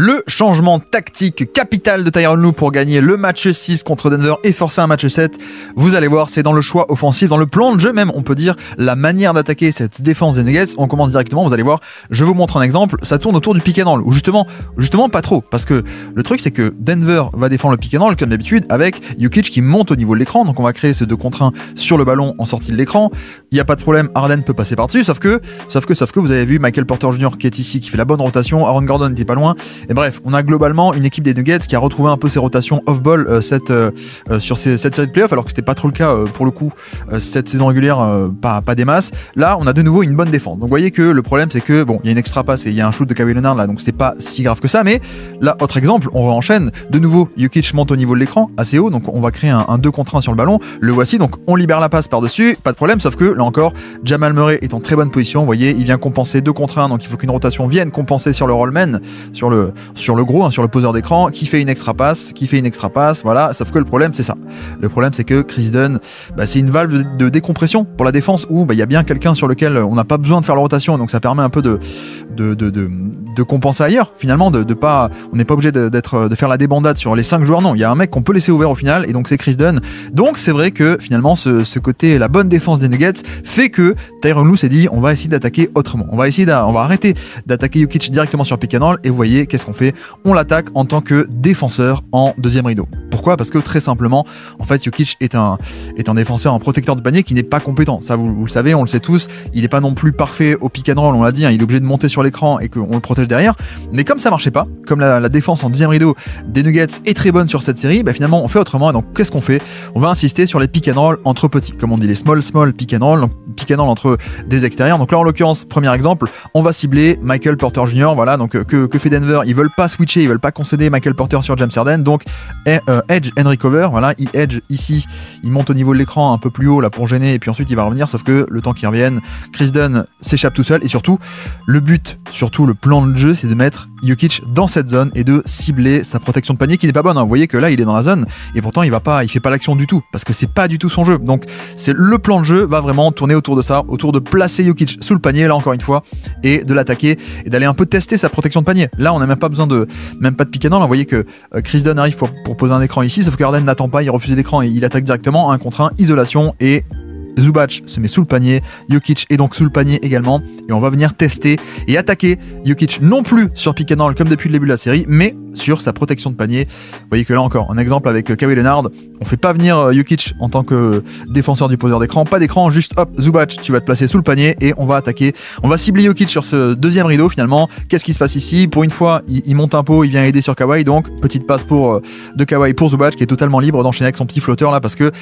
Le changement tactique capital de Tyronn Lue pour gagner le match 6 contre Denver et forcer un match 7, vous allez voir, c'est dans le choix offensif, dans le plan de jeu même, on peut dire, la manière d'attaquer cette défense des Nuggets. On commence directement, vous allez voir, je vous montre un exemple, ça tourne autour du pick and roll, ou justement pas trop, parce que le truc c'est que Denver va défendre le pick and roll comme d'habitude avec Jokic qui monte au niveau de l'écran, donc on va créer ces 2 contre 1 sur le ballon en sortie de l'écran, il n'y a pas de problème, Harden peut passer par-dessus, sauf que vous avez vu Michael Porter Jr. qui est ici, qui fait la bonne rotation, Aaron Gordon n'était pas loin, et bref, on a globalement une équipe des Nuggets qui a retrouvé un peu ses rotations off-ball sur cette série de playoffs, alors que c'était pas trop le cas pour le coup cette saison régulière, pas des masses. Là, on a de nouveau une bonne défense. Donc vous voyez que le problème c'est que bon, il y a une extra passe et il y a un shoot de Kawhi Leonard là, donc c'est pas si grave que ça. Mais là, autre exemple, on enchaîne de nouveau. Jokic monte au niveau de l'écran assez haut, donc on va créer un 2 contre 1 sur le ballon. Le voici, donc on libère la passe par-dessus, pas de problème. Sauf que là encore, Jamal Murray est en très bonne position. Vous voyez, il vient compenser 2 contre 1, donc il faut qu'une rotation vienne compenser sur le rollman, sur le gros, sur le poseur d'écran, qui fait une extra passe, voilà. Sauf que le problème c'est ça. Le problème c'est que Chris Dunn, c'est une valve de décompression pour la défense où il y a bien quelqu'un sur lequel on n'a pas besoin de faire la rotation, donc ça permet un peu de compenser ailleurs. Finalement, on n'est pas obligé de faire la débandade sur les 5 joueurs. Non, il y a un mec qu'on peut laisser ouvert au final, et donc c'est Chris Dunn. Donc c'est vrai que finalement ce côté, la bonne défense des Nuggets fait que Tyronn Lue s'est dit on va essayer d'attaquer autrement. On va arrêter d'attaquer Jokic directement sur pick and roll, et vous voyez qu'est-ce qu'on fait, on l'attaque en tant que défenseur en deuxième rideau. Pourquoi ? Parce que très simplement, en fait, Jokic est un défenseur, un protecteur de panier qui n'est pas compétent. Ça, vous le savez, on le sait tous. Il n'est pas non plus parfait au pick and roll, on l'a dit, il est obligé de monter sur l'écran et qu'on le protège derrière. Mais comme ça marchait pas, comme la défense en deuxième rideau des Nuggets est très bonne sur cette série, finalement, on fait autrement. Et donc, qu'est-ce qu'on fait ? On va insister sur les pick and roll entre petits, comme on dit, les small pick and roll, donc pick and roll entre des extérieurs. Donc là, en l'occurrence, premier exemple, on va cibler Michael Porter Jr. Voilà, donc que fait Denver ? Ils veulent pas switcher, ils veulent pas concéder Michael Porter sur James Harden, donc edge and recover, voilà, il edge ici, il monte au niveau de l'écran un peu plus haut là pour gêner, et puis ensuite il va revenir, sauf que le temps qu'il revienne, Chris Dunn s'échappe tout seul, et surtout le plan de jeu, c'est de mettre Jokic dans cette zone et de cibler sa protection de panier qui n'est pas bonne, hein. Vous voyez que là il est dans la zone et pourtant il fait pas l'action du tout parce que c'est pas du tout son jeu. Donc c'est le plan de jeu va vraiment tourner autour de ça, autour de placer Jokic sous le panier là encore une fois et de l'attaquer et d'aller un peu tester sa protection de panier. Là on n'a même pas de pick and roll. Vous voyez que Chris Dunn arrive pour poser un écran ici, sauf que Harden n'attend pas, il refuse l'écran et il attaque directement 1 contre 1, isolation, et Zubac se met sous le panier, Jokic est donc sous le panier également, et on va venir tester et attaquer Jokic non plus sur pick and roll comme depuis le début de la série, mais sur sa protection de panier. Vous voyez que là encore, un exemple avec Kawhi Leonard, on fait pas venir Jokic en tant que défenseur du poseur d'écran, pas d'écran, juste hop, Zubac, tu vas te placer sous le panier et on va attaquer, on va cibler Jokic sur ce deuxième rideau finalement. Qu'est-ce qui se passe ici ? Pour une fois, il monte un pot, il vient aider sur Kawhi, donc petite passe de Kawhi pour Zubac qui est totalement libre d'enchaîner avec son petit flotteur là parce que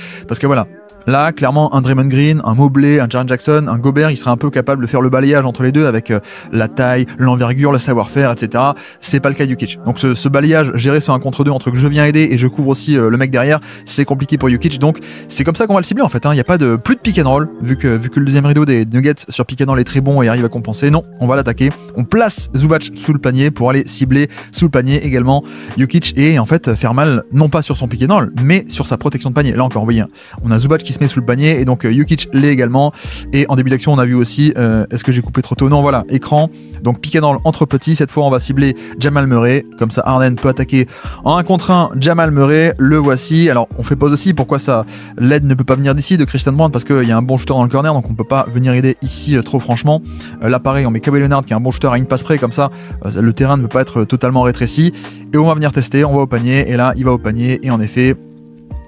voilà. Là, clairement, un Draymond Green, un Mobley, un Jaren Jackson, un Gobert, il serait un peu capable de faire le balayage entre les deux avec la taille, l'envergure, le savoir-faire, etc. C'est pas le cas de Jokic. Donc ce balayage géré sur 1 contre 2 entre que je viens aider et je couvre aussi le mec derrière, c'est compliqué pour Jokic. Donc c'est comme ça qu'on va le cibler en fait. Il n'y a pas plus de pick and roll vu que le deuxième rideau des Nuggets sur pick and roll est très bon et arrive à compenser. Non, on va l'attaquer. On place Zubac sous le panier pour aller cibler sous le panier également Jokic et en fait faire mal non pas sur son pick and roll mais sur sa protection de panier. Là encore, vous voyez, on a Zubac qui se met sous le panier et donc Jokic l'est également, et en début d'action on a vu aussi est-ce que j'ai coupé trop tôt ? Non, voilà, écran, donc pick and roll entre petits, cette fois on va cibler Jamal Murray, comme ça Harden peut attaquer en 1 contre 1 Jamal Murray, le voici. Alors on fait pause aussi, pourquoi ça l'aide ne peut pas venir d'ici de Christian Brown, parce qu'il y a un bon shooter dans le corner donc on peut pas venir aider ici trop franchement. Là pareil, on met Kawhi Leonard qui est un bon shooter à une passe près, comme ça le terrain ne peut pas être totalement rétréci, et on va venir tester, on va au panier, et là il va au panier, et en effet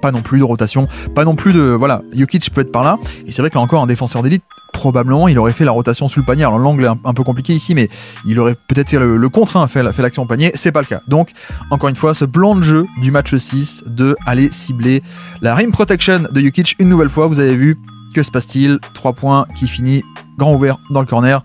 pas non plus de rotation, pas non plus de... Voilà, Jokic peut être par là, et c'est vrai que là encore, un défenseur d'élite, probablement, il aurait fait la rotation sous le panier. Alors l'angle est un peu compliqué ici, mais il aurait peut-être fait le contre, fait l'action au panier, c'est pas le cas. Donc, encore une fois, ce plan de jeu du match 6, de aller cibler la rim protection de Jokic une nouvelle fois, vous avez vu, que se passe-t-il ? 3 points qui finit grand ouvert dans le corner.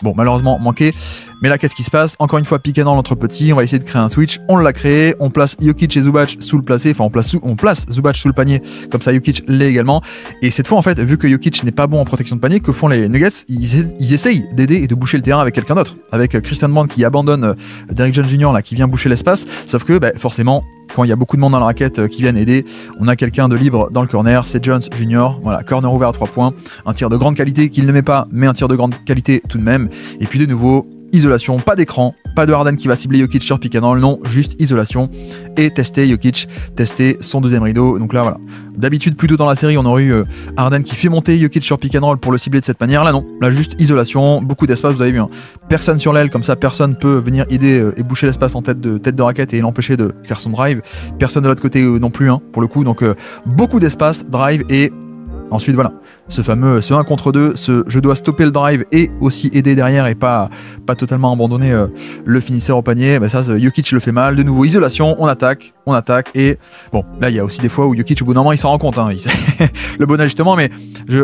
Bon, malheureusement, manqué. Mais là, qu'est-ce qui se passe ? Encore une fois, pick and roll entre petits. On va essayer de créer un switch. On l'a créé. On place Jokic et Zubac sous le placé. Enfin, on place Zubac sous le panier. Comme ça, Jokic l'est également. Et cette fois, en fait, vu que Jokic n'est pas bon en protection de panier, que font les Nuggets ? Ils essayent d'aider et de boucher le terrain avec quelqu'un d'autre. Avec Christian Brown qui abandonne Derrick Jones Jr. là, qui vient boucher l'espace. Sauf que, forcément, quand il y a beaucoup de monde dans la raquette qui viennent aider, on a quelqu'un de libre dans le corner, c'est Jones Jr. Voilà, corner ouvert à 3 points, un tir de grande qualité qu'il ne met pas, mais un tir de grande qualité tout de même. Et puis de nouveau, isolation, pas d'écran, pas de Harden qui va cibler Jokic sur pick and roll, non, juste isolation et tester Jokic, tester son deuxième rideau. Donc là voilà, d'habitude plutôt dans la série on aurait eu Harden qui fait monter Jokic sur pick and roll pour le cibler de cette manière, là non, là juste isolation, beaucoup d'espace, vous avez vu, hein. Personne sur l'aile, comme ça personne peut venir aider et boucher l'espace en tête de raquette et l'empêcher de faire son drive, personne de l'autre côté non plus, hein, pour le coup, donc beaucoup d'espace, drive et ensuite voilà, ce 1 contre 2, je dois stopper le drive et aussi aider derrière et pas totalement abandonner le finisseur au panier, bah ça Jokic le fait mal, de nouveau isolation, on attaque et bon là il y a aussi des fois où Jokic au bout d'un moment il s'en rend compte, hein, le bon ajustement, mais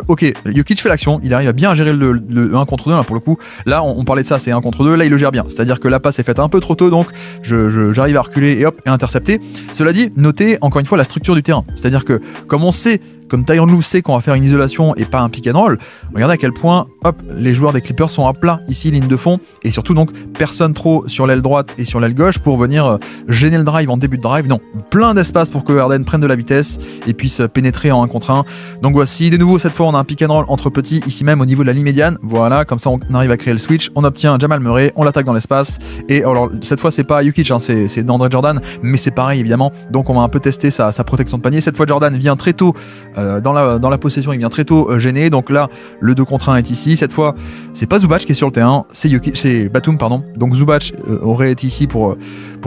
ok, Jokic fait l'action, il arrive à bien gérer le 1 contre 2, là pour le coup, là on parlait de ça, c'est 1 contre 2, là il le gère bien, c'est-à-dire que la passe est faite un peu trop tôt, donc j'arrive à reculer et hop, et intercepter. Cela dit, notez encore une fois la structure du terrain, c'est-à-dire que comme on sait, comme Tyronn Lue sait qu'on va faire une isolation et pas un pick and roll, regardez à quel point hop, les joueurs des Clippers sont à plat ici, ligne de fond, et surtout donc personne trop sur l'aile droite et sur l'aile gauche pour venir gêner le drive en début de drive, non, plein d'espace pour que Harden prenne de la vitesse et puisse pénétrer en 1 contre 1. Donc voici, de nouveau cette fois on a un pick and roll entre petits ici même au niveau de la ligne médiane, voilà, comme ça on arrive à créer le switch, on obtient Jamal Murray, on l'attaque dans l'espace, et alors cette fois c'est pas Jokic, hein, c'est DeAndre Jordan, mais c'est pareil évidemment, donc on va un peu tester sa protection de panier. Cette fois Jordan vient très tôt dans la possession, il vient très tôt gêné, donc là le 2 contre 1 est ici, cette fois c'est pas Zubac qui est sur le terrain, c'est Batum pardon, donc Zubac aurait été ici pour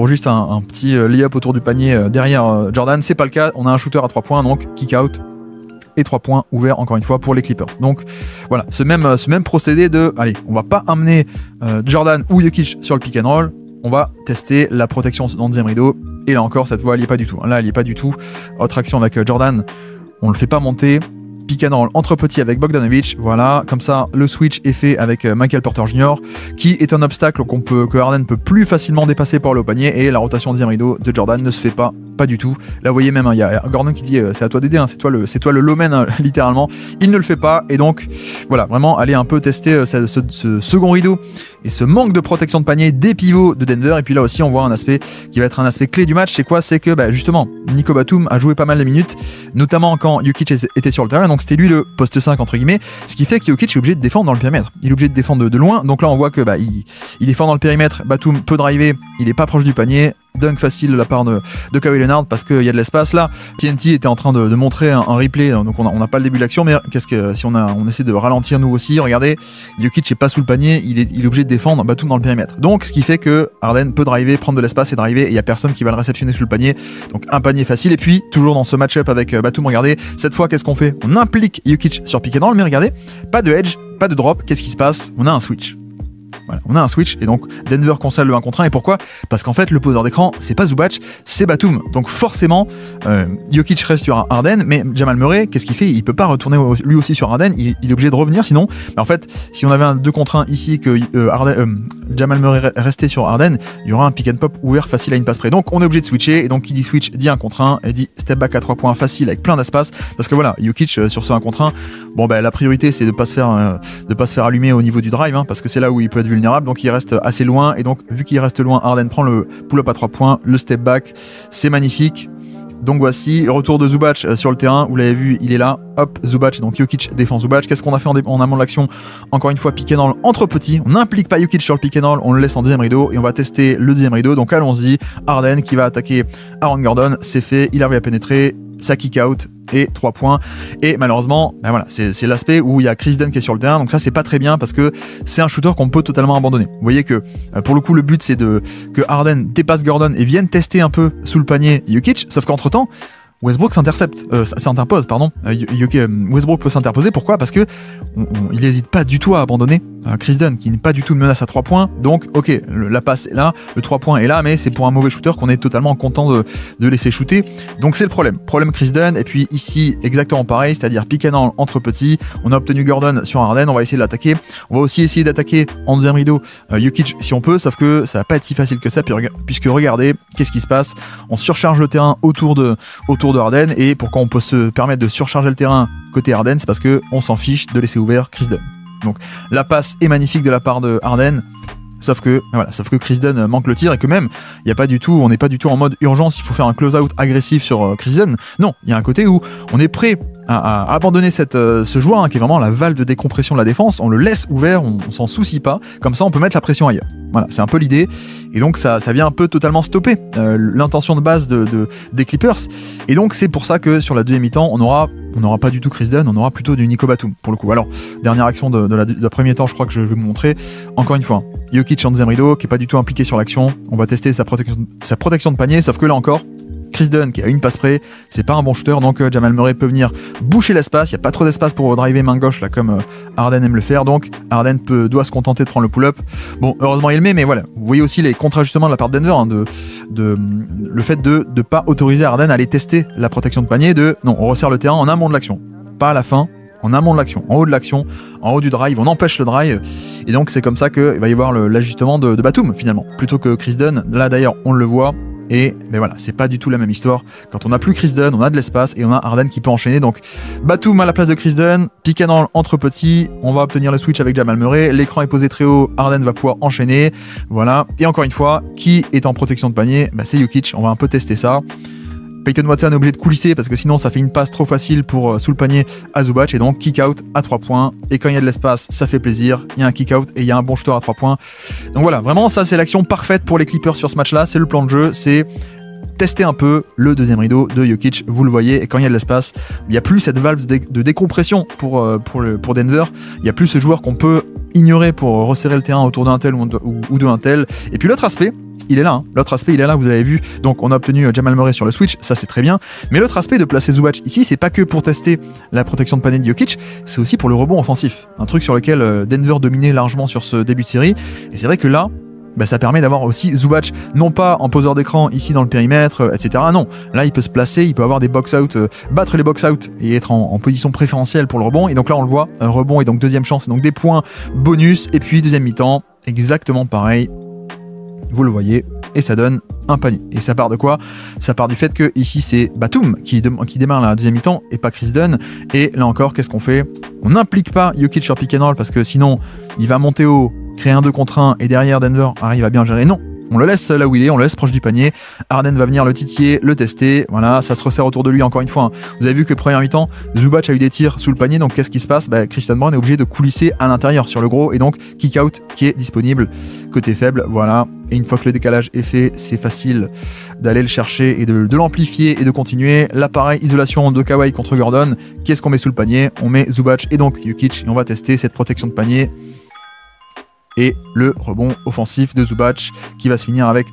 juste un petit lay-up autour du panier derrière Jordan, c'est pas le cas, on a un shooter à 3 points, donc kick out et 3 points ouverts encore une fois pour les Clippers. Donc voilà, ce même procédé de, allez, on va pas amener Jordan ou Jokic sur le pick and roll, on va tester la protection dans le deuxième rideau, et là encore cette fois elle y est pas du tout, là elle y est pas du tout. Autre action avec Jordan, on le fait pas monter, pick and roll entre petits avec Bogdanovic, voilà, comme ça le switch est fait avec Michael Porter Jr. qui est un obstacle que Harden peut plus facilement dépasser pour aller au panier, et la rotation deuxième rideau de Jordan ne se fait pas du tout. Là vous voyez même, il y a Gordon qui dit c'est à toi d'aider, hein, c'est toi le low man, hein, littéralement, il ne le fait pas, et donc voilà, vraiment aller un peu tester ce second rideau et ce manque de protection de panier des pivots de Denver. Et puis là aussi on voit un aspect qui va être un aspect clé du match, c'est quoi? C'est que justement Nico Batum a joué pas mal de minutes, notamment quand Jokic était sur le terrain, donc c'était lui le poste 5 entre guillemets, ce qui fait que Jokic est obligé de défendre dans le périmètre, il est obligé de défendre de loin, donc là on voit que il défend dans le périmètre, Batum peut driver, il est pas proche du panier, dunk facile de la part de Kawhi Leonard parce qu'il y a de l'espace. Là TNT était en train de montrer un replay, donc on n'a pas le début de l'action, mais si on essaie de ralentir nous aussi, regardez, Jokic est pas sous le panier, il est obligé de défendre Batum dans le périmètre, donc ce qui fait que Harden peut driver, prendre de l'espace et driver, et il y a personne qui va le réceptionner sous le panier, donc un panier facile. Et puis toujours dans ce match-up avec Batum, regardez, cette fois qu'est-ce qu'on fait? On implique Jokic sur pick and roll, mais regardez, pas de edge, pas de drop, qu'est-ce qui se passe? On a un switch. Voilà, on a un switch, et donc Denver concède le 1 contre 1, et pourquoi? Parce qu'en fait le poseur d'écran c'est pas Zubac, c'est Batum, donc forcément Jokic reste sur Harden, mais Jamal Murray qu'est-ce qu'il fait? Il peut pas retourner lui aussi sur Harden, il est obligé de revenir, sinon en fait si on avait un 2 contre 1 ici, que Jamal Murray restait sur Harden, il y aura un pick and pop ouvert facile à une passe près, donc on est obligé de switcher, et donc qui dit switch dit 1 contre 1, et dit step back à 3 points facile avec plein d'espace, parce que voilà, Jokic sur ce 1 contre 1, bon la priorité c'est de pas se faire allumer au niveau du drive, hein, parce que c'est là où il peut être vulnérable, donc il reste assez loin, et donc vu qu'il reste loin, Harden prend le pull-up à 3 points, le step back, c'est magnifique. Donc voici, retour de Zubac sur le terrain, vous l'avez vu, il est là, hop, Zubac, donc Jokic défend Zubac. Qu'est-ce qu'on a fait en amont de l'action? Encore une fois, pick and roll entre petits, on n'implique pas Jokic sur le pick and roll, on le laisse en deuxième rideau, et on va tester le deuxième rideau, donc allons-y, Harden qui va attaquer Aaron Gordon, c'est fait, il arrive à pénétrer, ça kick out, et 3 points, et malheureusement voilà, c'est l'aspect où il y a Chris Dunn qui est sur le terrain, donc ça c'est pas très bien parce que c'est un shooter qu'on peut totalement abandonner. Vous voyez que pour le coup le but c'est que Harden dépasse Gordon et vienne tester un peu sous le panier Jokic, sauf qu'entre temps Westbrook s'interpose, pardon. Westbrook peut s'interposer. Pourquoi? Parce que il n'hésite pas du tout à abandonner Chris Dunn, qui n'est pas du tout une menace à 3 points. Donc, ok, la passe est là, le 3 points est là, mais c'est pour un mauvais shooter qu'on est totalement content de laisser shooter. Donc, c'est le problème. Problème Chris Dunn. Et puis ici, exactement pareil, c'est-à-dire pick and roll entre petits. On a obtenu Gordon sur Harden. On va essayer de l'attaquer. On va aussi essayer d'attaquer en deuxième rideau Jokic si on peut, sauf que ça va pas être si facile que ça, puisque regardez, qu'est-ce qui se passe? On surcharge le terrain autour de Harden, et pourquoi on peut se permettre de surcharger le terrain côté Harden, c'est parce que on s'en fiche de laisser ouvert Chris Dunn. Donc la passe est magnifique de la part de Harden, sauf que Chris Dunn manque le tir, et que même on n'est pas du tout en mode urgence, il faut faire un close out agressif sur Chris Dunn. Non, il y a un côté où on est prêt à abandonner ce joueur qui est vraiment la valve de décompression de la défense. On le laisse ouvert, on s'en soucie pas. Comme ça, on peut mettre la pression ailleurs. Voilà, c'est un peu l'idée. Et donc, ça vient un peu totalement stopper l'intention de base des Clippers. Et donc, c'est pour ça que sur la deuxième mi-temps, on n'aura pas du tout Chris Dunn, on aura plutôt du Nico Batum pour le coup. Alors, dernière action de la premier temps, je crois que je vais vous montrer. Encore une fois, Jokic en deuxième rideau, qui est pas du tout impliqué sur l'action. On va tester sa protection de panier, sauf que là encore, Chris Dunn qui a une passe près, c'est pas un bon shooter, donc Jamal Murray peut venir boucher l'espace. Il n'y a pas trop d'espace pour driver main gauche là comme Harden aime le faire, donc Harden doit se contenter de prendre le pull-up. Bon, heureusement il le met, mais voilà, vous voyez aussi les contre-ajustements de la part de Denver, le fait de ne pas autoriser Harden à aller tester la protection de panier, non, on resserre le terrain en amont de l'action, pas à la fin. En amont de l'action, en haut de l'action, en haut du drive, on empêche le drive, et donc c'est comme ça qu'il va y avoir l'ajustement de Batum finalement, plutôt que Chris Dunn. Là d'ailleurs on le voit, et ben voilà, c'est pas du tout la même histoire. Quand on n'a plus Chris Dunn, on a de l'espace et on a Harden qui peut enchaîner. Donc Batum à la place de Chris Dunn, pick and roll entre petits, on va obtenir le switch avec Jamal Murray, l'écran est posé très haut, Harden va pouvoir enchaîner, voilà. Et encore une fois, qui est en protection de panier? C'est Jokic, on va un peu tester ça. Peyton Watson est obligé de coulisser parce que sinon ça fait une passe trop facile pour sous le panier à Zubac, et donc kick out à 3 points, et quand il y a de l'espace ça fait plaisir, il y a un kick out et il y a un bon shooter à 3 points. Donc voilà, vraiment ça c'est l'action parfaite pour les Clippers sur ce match là, c'est le plan de jeu, c'est tester un peu le deuxième rideau de Jokic, vous le voyez, et quand il y a de l'espace, il n'y a plus cette valve de décompression pour Denver, il n'y a plus ce joueur qu'on peut ignorer pour resserrer le terrain autour d'un tel ou d'un tel. Et puis l'autre aspect, il est là, l'autre aspect il est là, vous avez vu, donc on a obtenu Jamal Murray sur le switch, ça c'est très bien, mais l'autre aspect de placer Zubac ici, c'est pas que pour tester la protection de panier de Jokic, c'est aussi pour le rebond offensif, un truc sur lequel Denver dominait largement sur ce début de série, et c'est vrai que là, ça permet d'avoir aussi Zubac, non pas en poseur d'écran ici dans le périmètre, etc. Non, là il peut se placer, il peut avoir des box-out, battre les box-out et être en position préférentielle pour le rebond. Et donc là on le voit, un rebond et donc deuxième chance, donc des points bonus. Et puis deuxième mi-temps, exactement pareil, vous le voyez, et ça donne un panier. Et ça part de quoi? Ça part du fait que ici c'est Batum qui démarre la deuxième mi-temps et pas Chris Dunn. Et là encore, qu'est-ce qu'on fait? On n'implique pas Jokic sur pick and roll parce que sinon il va monter haut, créer un 2 contre 1 et derrière Denver arrive à bien gérer. Non, on le laisse là où il est, on le laisse proche du panier. Harden va venir le titiller, le tester, voilà, ça se resserre autour de lui encore une fois. Vous avez vu que première mi-temps, Zubac a eu des tirs sous le panier, donc qu'est-ce qui se passe? Christian Brown est obligé de coulisser à l'intérieur sur le gros, et donc kick out qui est disponible côté faible, voilà. Et une fois que le décalage est fait, c'est facile d'aller le chercher et de l'amplifier et de continuer. Là pareil, isolation de Kawhi contre Gordon. Qu'est-ce qu'on met sous le panier? On met Zubac et donc Jokic, et on va tester cette protection de panier. Et le rebond offensif de Zubac qui va se finir avec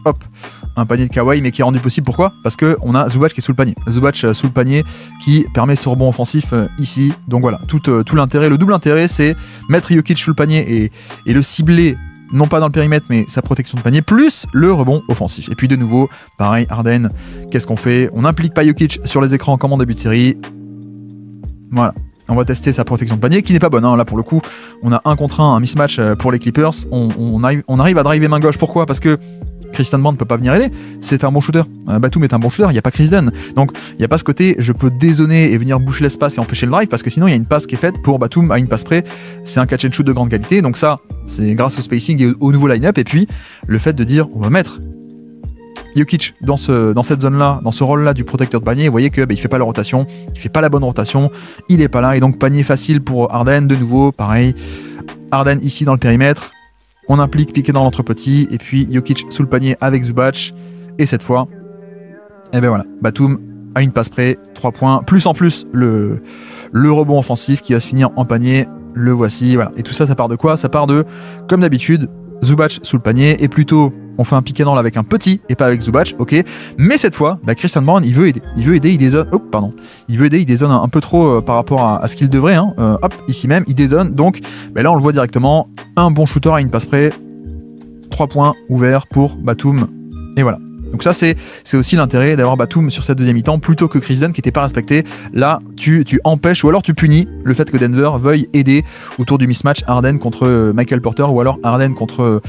un panier de Kawhi, mais qui est rendu possible. Pourquoi? Parce qu'on a Zubac qui est sous le panier. Zubac sous le panier qui permet ce rebond offensif ici. Donc voilà, tout l'intérêt, le double intérêt, c'est mettre Jokic sous le panier et le cibler, non pas dans le périmètre, mais sa protection de panier, plus le rebond offensif. Et puis de nouveau, pareil, Harden, qu'est-ce qu'on fait? On n'implique pas Jokic sur les écrans comme en début de série. Voilà. On va tester sa protection de panier qui n'est pas bonne, hein. Là pour le coup on a un contre un mismatch pour les Clippers, on arrive à driver main gauche. Pourquoi? Parce que Christian Brown ne peut pas venir aider, c'est un bon shooter, Batum est un bon shooter, il n'y a pas Chris Dunn, donc il n'y a pas ce côté je peux dézoner et venir boucher l'espace et empêcher le drive, parce que sinon il y a une passe qui est faite pour Batum à une passe près, c'est un catch and shoot de grande qualité, donc ça c'est grâce au spacing et au nouveau line-up, et puis le fait de dire on va mettre Jokic dans cette zone-là, dans ce rôle-là du protecteur de panier, vous voyez que il fait pas la rotation, il fait pas la bonne rotation, il est pas là, et donc panier facile pour Harden, de nouveau, pareil, Harden ici dans le périmètre, on implique piqué dans l'entre-petit, et puis Jokic sous le panier avec Zubac, et cette fois, voilà, Batum a une passe près, 3 points, plus en plus le rebond offensif qui va se finir en panier, le voici, voilà, et tout ça, ça part de quoi? Ça part de, comme d'habitude, Zubac sous le panier, et plutôt on fait un pick and roll avec un petit et pas avec Zubac, ok. Mais cette fois, Christian Brown, il veut aider, il dézone. Il veut aider, il dézone un peu trop par rapport à ce qu'il devrait. Hein. Ici même, il dézone. Donc là, on le voit directement. Un bon shooter à une passe près. 3 points ouverts pour Batum. Et voilà. Donc ça, c'est aussi l'intérêt d'avoir Batum sur cette deuxième mi-temps plutôt que Chris Dunn qui n'était pas respecté. Là, tu empêches ou alors tu punis le fait que Denver veuille aider autour du mismatch Harden contre Michael Porter ou alors Harden contre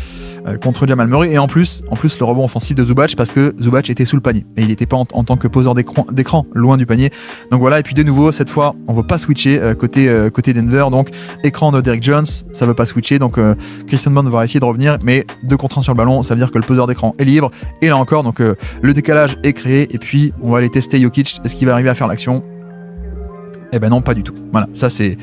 Jamal Murray. Et en plus le rebond offensif de Zubac, parce que Zubac était sous le panier et il n'était pas en tant que poseur d'écran loin du panier. Donc voilà, et puis de nouveau, cette fois, on ne veut pas switcher côté Denver. Donc écran de Derrick Jones, ça ne veut pas switcher. Donc Christian Brown va essayer de revenir, mais 2 contre 1 sur le ballon, ça veut dire que le poseur d'écran est libre. Et là encore, donc le décalage est créé, et puis on va aller tester Jokic, est-ce qu'il va arriver à faire l'action? Eh ben non, pas du tout. Voilà, ça c'est...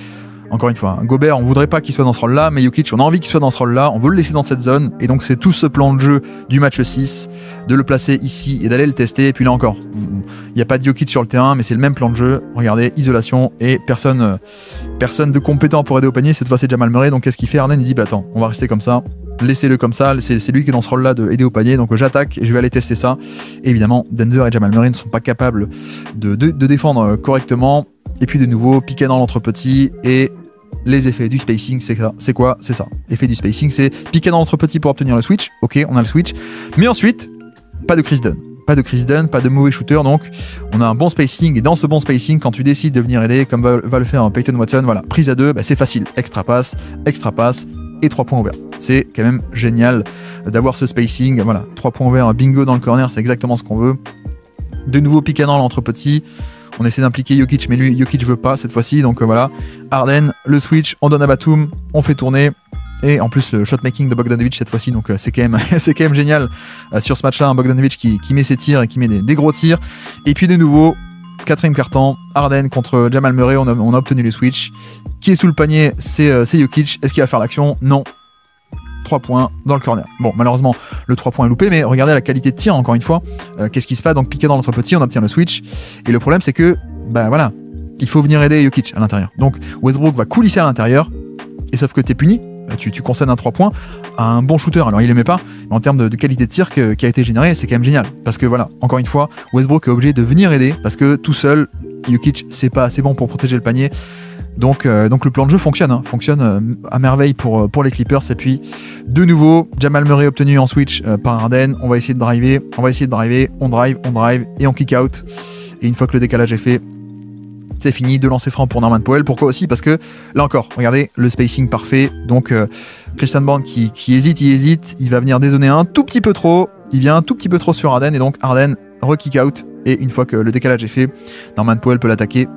Encore une fois, Gobert, on voudrait pas qu'il soit dans ce rôle-là, mais Jokic, on a envie qu'il soit dans ce rôle-là, on veut le laisser dans cette zone, et donc c'est tout ce plan de jeu du match 6, de le placer ici et d'aller le tester, et puis là encore, il n'y a pas de Jokic sur le terrain, mais c'est le même plan de jeu, regardez, isolation, et personne de compétent pour aider au panier, cette fois c'est Jamal Murray, donc qu'est-ce qu'il fait Harden? Il dit, bah attends, on va rester comme ça, laissez-le comme ça, c'est lui qui est dans ce rôle-là de aider au panier, donc j'attaque, et je vais aller tester ça, et évidemment, Denver et Jamal Murray ne sont pas capables de défendre correctement, et puis de nouveau, pick and roll entre petits, et les effets du spacing, c'est ça. C'est quoi? C'est ça. Effet du spacing, c'est pick and roll entre petits pour obtenir le switch. Ok, on a le switch. Mais ensuite, pas de Chris Dunn. Pas de Chris Dunn, pas de mauvais shooter. Donc, on a un bon spacing. Et dans ce bon spacing, quand tu décides de venir aider, comme va le faire Peyton Watson, voilà, prise à 2, bah, c'est facile. Extra passe et 3 points ouverts. C'est quand même génial d'avoir ce spacing. Voilà, 3 points ouverts, bingo dans le corner, c'est exactement ce qu'on veut. De nouveau pick and roll entre petits. On essaie d'impliquer Jokic, mais lui, Jokic veut pas cette fois-ci. Donc voilà, Harden, le switch, on donne à Batum, on fait tourner. Et en plus, le shot-making de Bogdanovic cette fois-ci. Donc c'est quand même génial sur ce match-là. Bogdanovic qui met ses tirs et qui met des gros tirs. Et puis de nouveau, 4ème quart-temps, Harden contre Jamal Murray. On a obtenu le switch. Qui est sous le panier, c'est Jokic. Est-ce qu'il va faire l'action? Non. 3 points dans le corner. Bon, malheureusement, le 3 points est loupé, mais regardez la qualité de tir, encore une fois. Qu'est-ce qui se passe? Donc, piqué dans l'entre petit, on obtient le switch. Et le problème, c'est que, bah voilà, il faut venir aider Jokic à l'intérieur. Donc, Westbrook va coulisser à l'intérieur, et sauf que t'es puni. Tu concèdes un 3 points à un bon shooter. Alors, il aimait pas, mais en termes de qualité de tir qui a été générée, c'est quand même génial. Parce que voilà, encore une fois, Westbrook est obligé de venir aider, parce que tout seul, Jokic, c'est pas assez bon pour protéger le panier. Donc le plan de jeu fonctionne à merveille pour les Clippers. Et puis de nouveau, Jamal Murray obtenu en switch par Harden. On va essayer de driver, on drive et on kick out. Et une fois que le décalage est fait, c'est fini. De lancer franc pour Norman Powell. Pourquoi aussi? Parce que là encore, regardez le spacing parfait. Donc Christian Brown qui hésite, il va venir dézoner un tout petit peu trop. Il vient un tout petit peu trop sur Harden et donc Harden re-kick out. Et une fois que le décalage est fait, Norman Powell peut l'attaquer.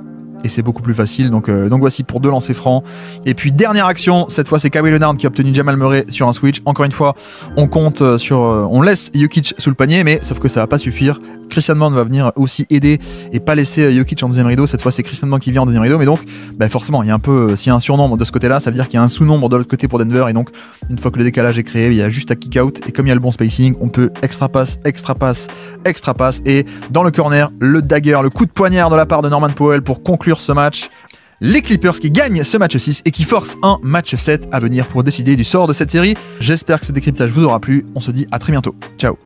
Et c'est beaucoup plus facile, donc voici pour 2 lancers francs. Et puis dernière action, cette fois c'est Kawhi Leonard qui a obtenu Jamal Murray sur un switch. Encore une fois, on compte on laisse Jokic sous le panier, mais sauf que ça va pas suffire. Christian Brown va venir aussi aider et pas laisser Jokic en deuxième rideau. Cette fois c'est Christian Brown qui vient en deuxième rideau, mais donc forcément il y a un peu, s'il y a un surnombre de ce côté-là, ça veut dire qu'il y a un sous-nombre de l'autre côté pour Denver. Et donc une fois que le décalage est créé, il y a juste à kick out. Et comme il y a le bon spacing, on peut extra pass. Et dans le corner, le dagger, le coup de poignard de la part de Norman Powell pour conclure ce match. Les Clippers qui gagnent ce match 6 et qui forcent un match 7 à venir pour décider du sort de cette série. J'espère que ce décryptage vous aura plu. On se dit à très bientôt. Ciao.